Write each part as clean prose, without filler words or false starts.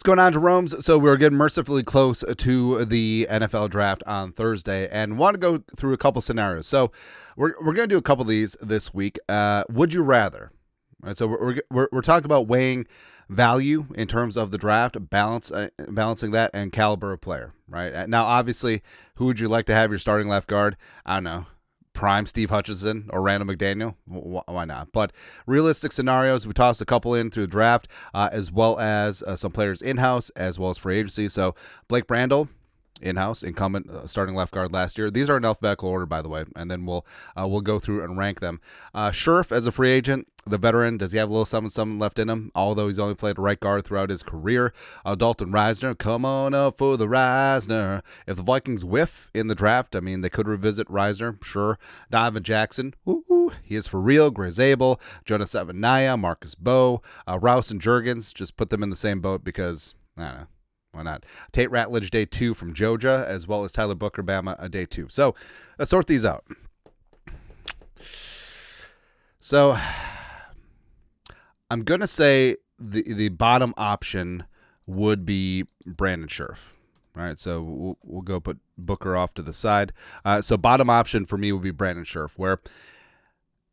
What's going on, Jerome's? So we're getting mercifully close to the NFL draft on Thursday, and want to go through a couple scenarios. So we're going to do a couple of these this week. Would you rather? Right, so we're talking about weighing value in terms of the draft, balancing that, and caliber of player. Right now, obviously, who would you like to have your starting left guard? I don't know. Prime Steve Hutchinson or Randall McDaniel, why not? But realistic scenarios, we tossed a couple in through the draft, as well as some players in-house, as well as free agency. So Blake Brandel, in-house, incumbent starting left guard last year. These are in alphabetical order, by the way, and then we'll go through and rank them. Scherf as a free agent, the veteran, does he have a little something left in him? Although he's only played right guard throughout his career. Dalton Risner, come on up for the Risner. If the Vikings whiff in the draft, I mean, they could revisit Risner, sure. Donovan Jackson, he is for real. Zabel, Jonas Avenaya, Marcus Bowe, Rouse and Juergens, just put them in the same boat because, I don't know. Why not? Tate Ratledge, day 2 from Georgia, as well as Tyler Booker, Bama, day 2. So let's sort these out. So I'm going to say the bottom option would be Brandon Scherf. All right, so we'll go put Booker off to the side. So bottom option for me would be Brandon Scherf, where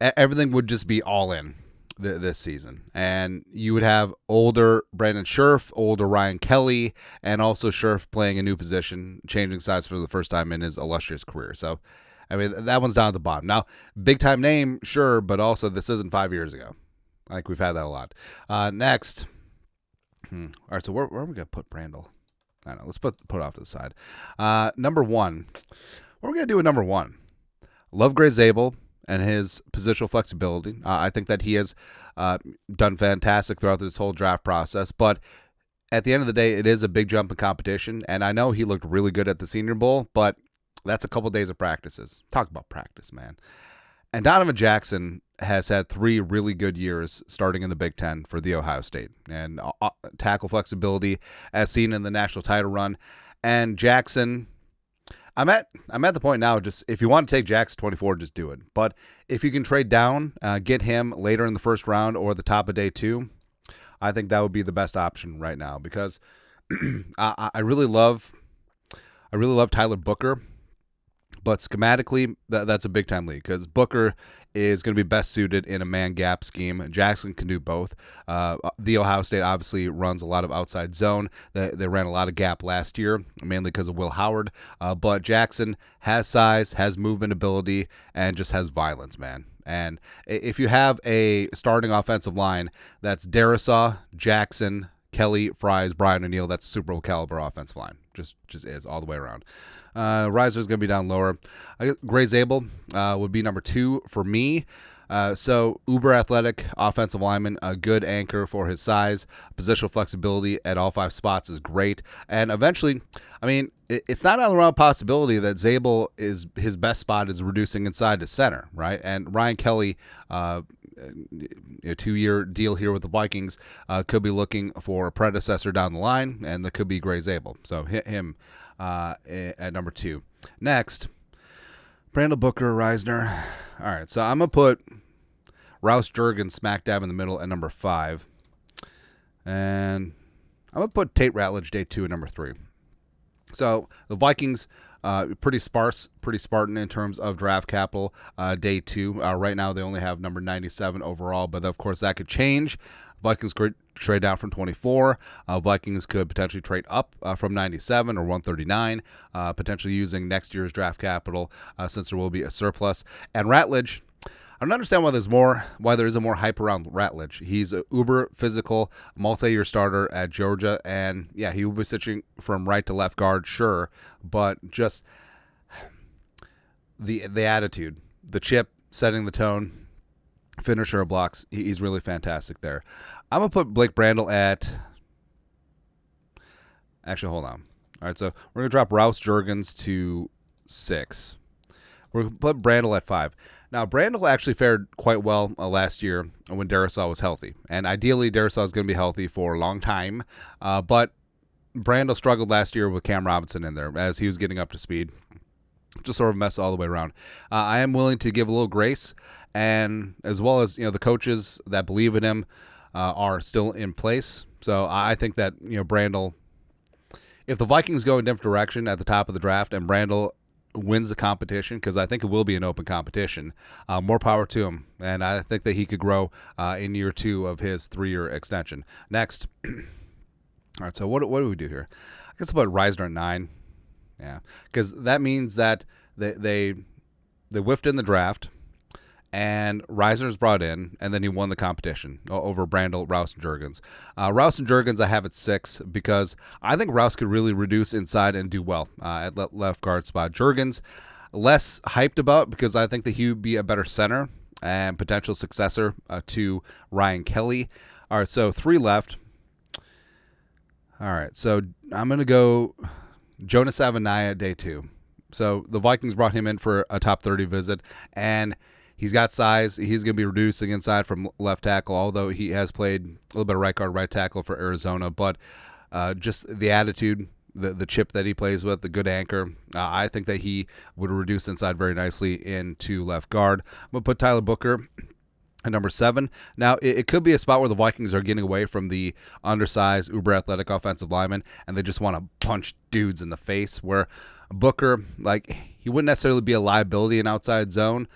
everything would just be all in this season. And you would have older Brandon Scherf, older Ryan Kelly, and also Scherf playing a new position, changing sides for the first time in his illustrious career. So, I mean, that one's down at the bottom. Now, big-time name, sure, but also this isn't 5 years ago. I think we've had that a lot. Next. All right, so where are we going to put Brandel? I don't know. Let's put it off to the side. Number 1. What are we going to do with number 1? Love Gray Zabel and his positional flexibility. I think that he has done fantastic throughout this whole draft process. But at the end of the day, it is a big jump in competition. And I know he looked really good at the Senior Bowl, but that's a couple days of practices. Talk about practice, man. And Donovan Jackson has had 3 really good years starting in the Big Ten for the Ohio State. And tackle flexibility as seen in the national title run. And Jackson, I'm at the point now, just if you want to take Jackson 24, just do it. But if you can trade down, get him later in the first round or the top of day 2, I think that would be the best option right now because I really love Tyler Booker. But schematically, that's a big-time league because Booker is going to be best suited in a man-gap scheme. Jackson can do both. The Ohio State obviously runs a lot of outside zone. They ran a lot of gap last year, mainly because of Will Howard. But Jackson has size, has movement ability, and just has violence, man. And if you have a starting offensive line that's Darrisaw, Jackson, Kelly, Fries, Brian O'Neill, that's Super Bowl caliber offensive line. Just is all the way around. Riser's going to be down lower. Gray Zabel would be number 2 for me. So uber athletic offensive lineman, a good anchor for his size. Positional flexibility at all 5 spots is great. And eventually, I mean, it's not out of the realm of possibility that Zabel is his best spot is reducing inside to center, right? And Ryan Kelly, a 2-year deal here with the Vikings, could be looking for a predecessor down the line, and that could be Gray Zabel. So hit him at number 2. Next, Brandel, Booker, Risner. All right, so I'm going to put Rouse Juergens smack dab in the middle at number 5. And I'm going to put Tate Ratledge, day 2, at number 3. So the Vikings, pretty Spartan in terms of draft capital, day 2. Right now they only have number 97 overall, but of course that could change. Vikings could trade down from 24. Vikings could potentially trade up from 97 or 139, potentially using next year's draft capital since there will be a surplus. And Ratledge, I don't understand why there isn't more hype around Ratledge. He's an uber physical, multi-year starter at Georgia, and yeah, he will be switching from right to left guard, sure, but just the attitude, the chip, setting the tone, finisher of blocks, he's really fantastic there. I'm going to put Blake Brandel at... Actually, hold on. All right, so we're going to drop Rouse Juergens to 6. We're going to put Brandel at 5. Now, Brandel actually fared quite well last year when Darrisaw was healthy. And ideally, Darrisaw is going to be healthy for a long time. But Brandel struggled last year with Cam Robinson in there as he was getting up to speed. Just sort of a mess all the way around. I am willing to give a little grace, and as well as the coaches that believe in him, are still in place. So I think that, Brandel, if the Vikings go in a different direction at the top of the draft and Brandel wins the competition, because I think it will be an open competition, more power to him. And I think that he could grow in year 2 of his 3-year extension. Next. All right, so what do we do here? I guess about Reisner at 9. Yeah, because that means that they whiffed in the draft, and Reisner's brought in, and then he won the competition over Brandel, Rouse, and Jurgens. Rouse and Jurgens I have at 6 because I think Rouse could really reduce inside and do well at left guard spot. Jurgens, less hyped about because I think that he would be a better center and potential successor to Ryan Kelly. All right, so 3 left. All right, so I'm going to go Jonas Avenaya day 2. So the Vikings brought him in for a top 30 visit, and he's got size. He's going to be reducing inside from left tackle, although he has played a little bit of right guard, right tackle for Arizona. But just the attitude, the chip that he plays with, the good anchor, I think that he would reduce inside very nicely into left guard. I'm going to put Tyler Booker at number 7. Now, it could be a spot where the Vikings are getting away from the undersized, uber-athletic offensive lineman, and they just want to punch dudes in the face, where Booker, he wouldn't necessarily be a liability in outside zone.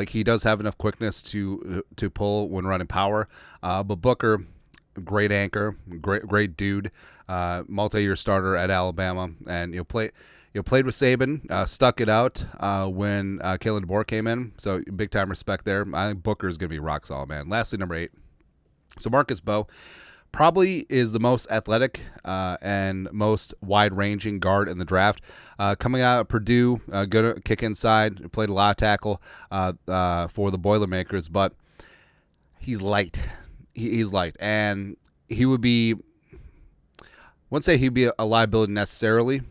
He does have enough quickness to pull when running power. But Booker, great anchor, great dude, multi-year starter at Alabama, and played with Saban, stuck it out when Kalen DeBoer came in. So big-time respect there. I think Booker's going to be rock solid, man. Lastly, number 8. So Marcus Bowe probably is the most athletic and most wide-ranging guard in the draft. Coming out of Purdue, good kick inside, played a lot of tackle for the Boilermakers, but he's light. He's light, and he would be... I wouldn't say he'd be a liability necessarily.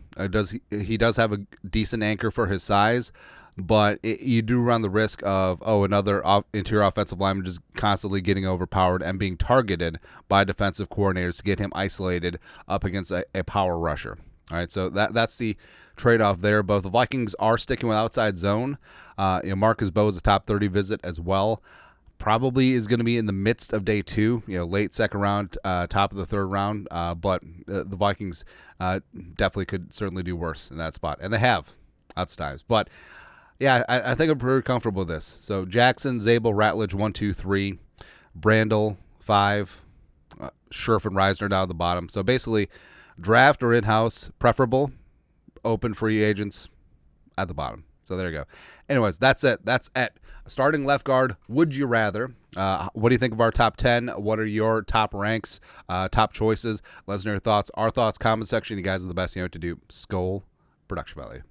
He does have a decent anchor for his size, but you do run the risk of another interior offensive lineman just constantly getting overpowered and being targeted by defensive coordinators to get him isolated up against a power rusher. All right, so that's the trade-off there. But the Vikings are sticking with outside zone. Marcus Bowe is a top 30 visit as well. Probably is going to be in the midst of day 2, late second round, top of the third round. But the Vikings definitely could certainly do worse in that spot. And they have lots of times. But, yeah, I think I'm pretty comfortable with this. So Jackson, Zabel, Ratledge, 1, 2, 3. Brandel, 5. Scherf and Reisner down at the bottom. So basically, draft or in-house, preferable. Open free agents at the bottom. So there you go. Anyways, that's it. That's it. Starting left guard, would you rather? What do you think of our top 10? What are your top ranks, top choices? Let us know your thoughts. Our thoughts, comment section. You guys are the best. You know what to do. Skol, production value.